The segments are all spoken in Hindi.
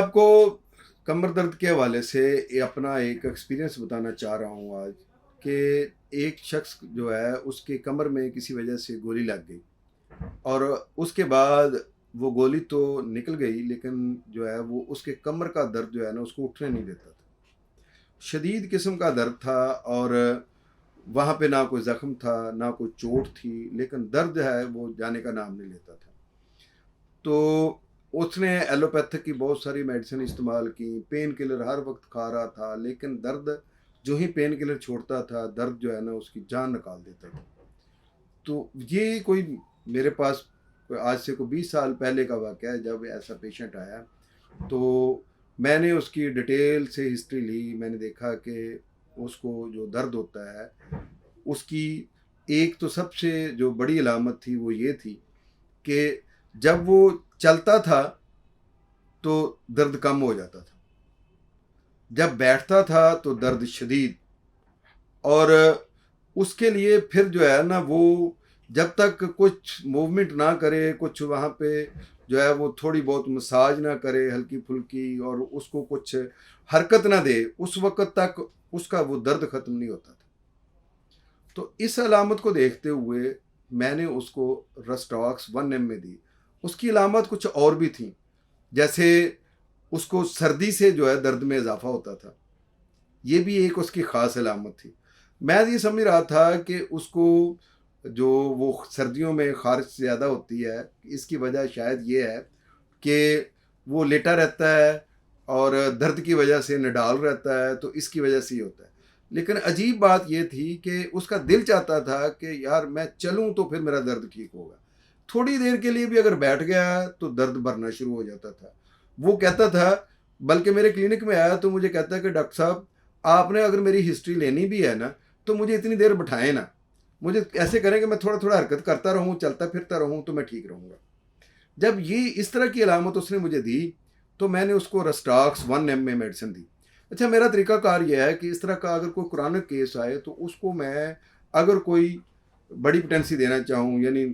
आपको कमर दर्द के हवाले से अपना एक एक्सपीरियंस बताना चाह रहा हूँ आज कि एक शख्स जो है उसके कमर में किसी वजह से गोली लग गई और उसके बाद वो गोली तो निकल गई, लेकिन जो है वो उसके कमर का दर्द जो है ना उसको उठने नहीं देता था। शदीद किस्म का दर्द था और वहाँ पे ना कोई ज़ख्म था ना कोई चोट थी, लेकिन दर्द है वो जाने का नाम नहीं लेता था। तो उसने एलोपैथिक की बहुत सारी मेडिसिन इस्तेमाल की, पेन किलर हर वक्त खा रहा था, लेकिन दर्द जो ही पेन किलर छोड़ता था दर्द जो है ना उसकी जान निकाल देता था। तो ये कोई मेरे पास आज से कोई 20 साल पहले का वाक़या है जब ऐसा पेशेंट आया। तो मैंने उसकी डिटेल से हिस्ट्री ली, मैंने देखा कि उसको जो दर्द होता है उसकी एक तो सबसे जो बड़ी अलामत थी वो ये थी कि जब वो चलता था तो दर्द कम हो जाता था, जब बैठता था तो दर्द शदीद। और उसके लिए फिर जो है ना वो जब तक कुछ मूवमेंट ना करे, कुछ वहाँ पे जो है वो थोड़ी बहुत मसाज ना करे हल्की फुल्की और उसको कुछ हरकत ना दे, उस वक़्त तक उसका वो दर्द ख़त्म नहीं होता था। तो इस अलामत को देखते हुए मैंने उसको रस्टॉक्स 1 एम में दी। उसकी अलामत कुछ और भी थी, जैसे उसको सर्दी से जो है दर्द में इजाफा होता था, ये भी एक उसकी ख़ास अलामत थी। मैं ये समझ रहा था कि उसको जो वो सर्दियों में ख़ारिश ज़्यादा होती है, इसकी वजह शायद ये है कि वो लेटा रहता है और दर्द की वजह से निढाल रहता है, तो इसकी वजह से ही होता है। लेकिन अजीब बात ये थी कि उसका दिल चाहता था कि यार मैं चलूँ तो फिर मेरा दर्द ठीक होगा। थोड़ी देर के लिए भी अगर बैठ गया तो दर्द बढ़ना शुरू हो जाता था। वो कहता था, बल्कि मेरे क्लिनिक में आया तो मुझे कहता है कि डॉक्टर साहब आपने अगर मेरी हिस्ट्री लेनी भी है ना तो मुझे इतनी देर बिठाएं ना, मुझे ऐसे करें कि मैं थोड़ा थोड़ा हरकत करता रहूँ, चलता फिरता रहूँ तो मैं ठीक रहूँगा। जब ये इस तरह की अलामत उसने मुझे दी तो मैंने उसको रस्टॉक्स 1 एम में मेडिसिन दी। अच्छा, मेरा तरीकाकार यह है कि इस तरह का अगर कोई क्रॉनिक केस आए तो उसको मैं अगर कोई बड़ी पोटेंसी देना चाहूँ, यानी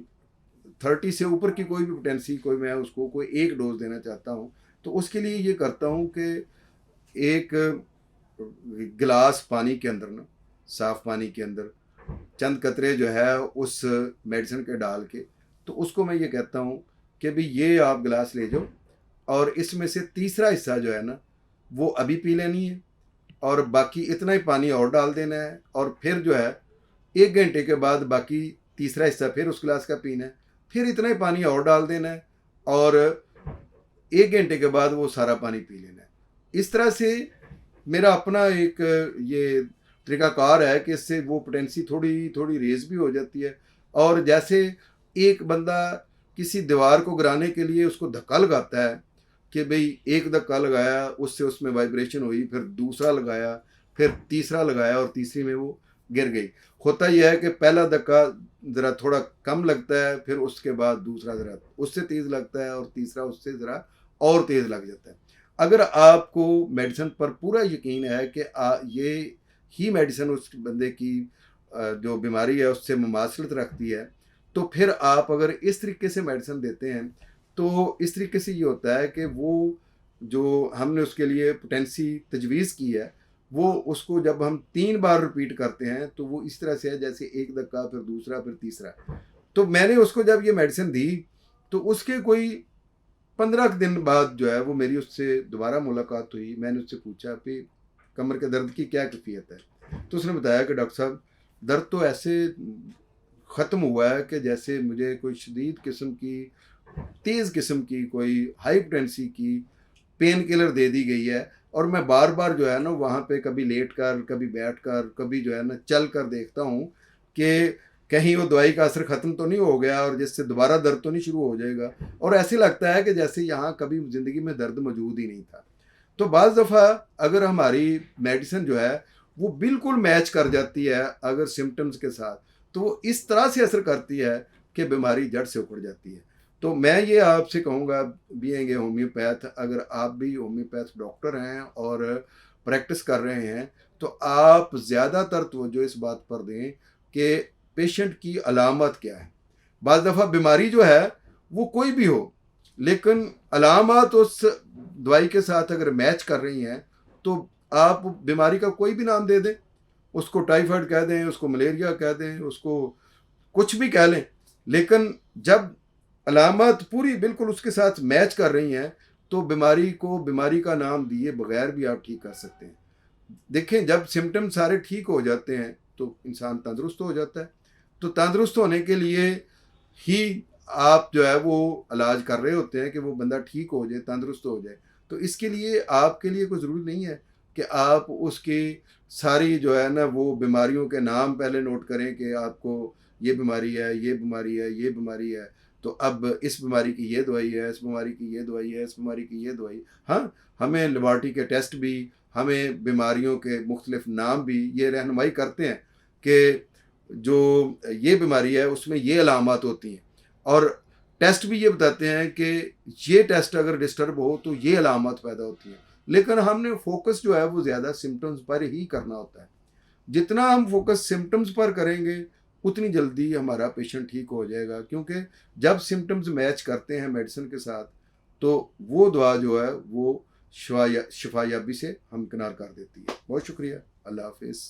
30 से ऊपर की कोई भी पोटेंसी कोई मैं उसको कोई एक डोज देना चाहता हूँ, तो उसके लिए ये करता हूँ कि एक गिलास पानी के अंदर ना, साफ पानी के अंदर चंद कतरे जो है उस मेडिसिन के डाल के, तो उसको मैं ये कहता हूँ कि भाई ये आप गिलास ले जाओ और इसमें से तीसरा हिस्सा जो है ना वो अभी पी लेनी है और बाकी इतना ही पानी और डाल देना है, और फिर जो है 1 घंटे के बाद बाकी तीसरा हिस्सा फिर उस गिलास का पीना है, फिर इतना ही पानी और डाल देना है और 1 घंटे के बाद वो सारा पानी पी लेना है। इस तरह से मेरा अपना एक ये तरीकाकार है कि इससे वो पोटेंसी थोड़ी थोड़ी रेज भी हो जाती है। और जैसे एक बंदा किसी दीवार को गिराने के लिए उसको धक्का लगाता है कि भाई एक धक्का लगाया उससे उसमें वाइब्रेशन हुई, फिर दूसरा लगाया, फिर तीसरा लगाया और तीसरी में वो गिर गई। होता यह है कि पहला धक्का ज़रा थोड़ा कम लगता है, फिर उसके बाद दूसरा ज़रा उससे तेज़ लगता है और तीसरा उससे ज़रा और तेज़ लग जाता है। अगर आपको मेडिसिन पर पूरा यकीन है कि ये ही मेडिसिन उस बंदे की जो बीमारी है उससे मुमासलत रखती है, तो फिर आप अगर इस तरीके से मेडिसिन देते हैं तो इस तरीके से ये होता है कि वो जो हमने उसके लिए पोटेंसी तजवीज़ की है वो उसको जब हम 3 बार रिपीट करते हैं तो वो इस तरह से है जैसे एक धक्का फिर दूसरा फिर तीसरा। तो मैंने उसको जब ये मेडिसिन दी तो उसके कोई 15 दिन बाद जो है वो मेरी उससे दोबारा मुलाकात हुई। मैंने उससे पूछा कि कमर के दर्द की क्या कैफियत है, तो उसने बताया कि डॉक्टर साहब दर्द तो ऐसे ख़त्म हुआ है कि जैसे मुझे कोई शदीद किस्म की तेज़ किस्म की कोई हाई पोटेंसी की पेन किलर दे दी गई है, और मैं बार बार जो है ना वहाँ पे कभी लेट कर कभी बैठ कर कभी जो है ना चल कर देखता हूँ कि कहीं वो दवाई का असर ख़त्म तो नहीं हो गया और जिससे दोबारा दर्द तो नहीं शुरू हो जाएगा, और ऐसे लगता है कि जैसे यहाँ कभी ज़िंदगी में दर्द मौजूद ही नहीं था। तो बाज़ दफ़ा अगर हमारी मेडिसिन जो है वो बिल्कुल मैच कर जाती है अगर सिम्टम्स के साथ, तो वो इस तरह से असर करती है कि बीमारी जड़ से उखड़ जाती है। तो मैं ये आपसे कहूँगा, बीइंग ए होम्योपैथ, अगर आप भी होम्योपैथ डॉक्टर हैं और प्रैक्टिस कर रहे हैं तो आप ज़्यादातर तवज्जो इस बात पर दें कि पेशेंट की अलामत क्या है। बाज़ दफ़ा बीमारी जो है वो कोई भी हो, लेकिन अलामात उस दवाई के साथ अगर मैच कर रही हैं तो आप बीमारी का कोई भी नाम दे दें, उसको टाइफाइड कह दें, उसको मलेरिया कह दें, उसको कुछ भी कह लें, लेकिन जब अलामत पूरी बिल्कुल उसके साथ मैच कर रही हैं तो बीमारी को बीमारी का नाम दिए बगैर भी आप ठीक कर सकते हैं। देखें, जब सिम्टम सारे ठीक हो जाते हैं तो इंसान तंदुरुस्त हो जाता है। तो तंदुरुस्त होने के लिए ही आप जो है वो इलाज कर रहे होते हैं कि वो बंदा ठीक हो जाए, तंदुरुस्त हो जाए। तो इसके लिए आपके लिए कोई ज़रूरी नहीं है कि आप उसकी सारी जो है ना वो बीमारियों के नाम पहले नोट करें कि आपको ये बीमारी है, ये बीमारी है, ये बीमारी है, तो अब इस बीमारी की ये दवाई है, इस बीमारी की ये दवाई है, इस बीमारी की ये दवाई। हाँ, हमें लेबॉरेटरी के टेस्ट भी, हमें बीमारियों के मुख्तलिफ नाम भी ये रहनुमाई करते हैं कि जो ये बीमारी है उसमें ये अलामत होती हैं, और टेस्ट भी ये बताते हैं कि ये टेस्ट अगर डिस्टर्ब हो तो ये अलामत पैदा होती हैं। लेकिन हमने फोकस जो है वो ज़्यादा सिम्टम्स पर ही करना होता है। जितना हम फोकस सिम्टम्स पर करेंगे उतनी जल्दी हमारा पेशेंट ठीक हो जाएगा, क्योंकि जब सिम्टम्स मैच करते हैं मेडिसिन के साथ तो वो दवा जो है वो शिफायाबी से हमकिनार कर देती है। बहुत शुक्रिया। अल्लाह हाफिज़।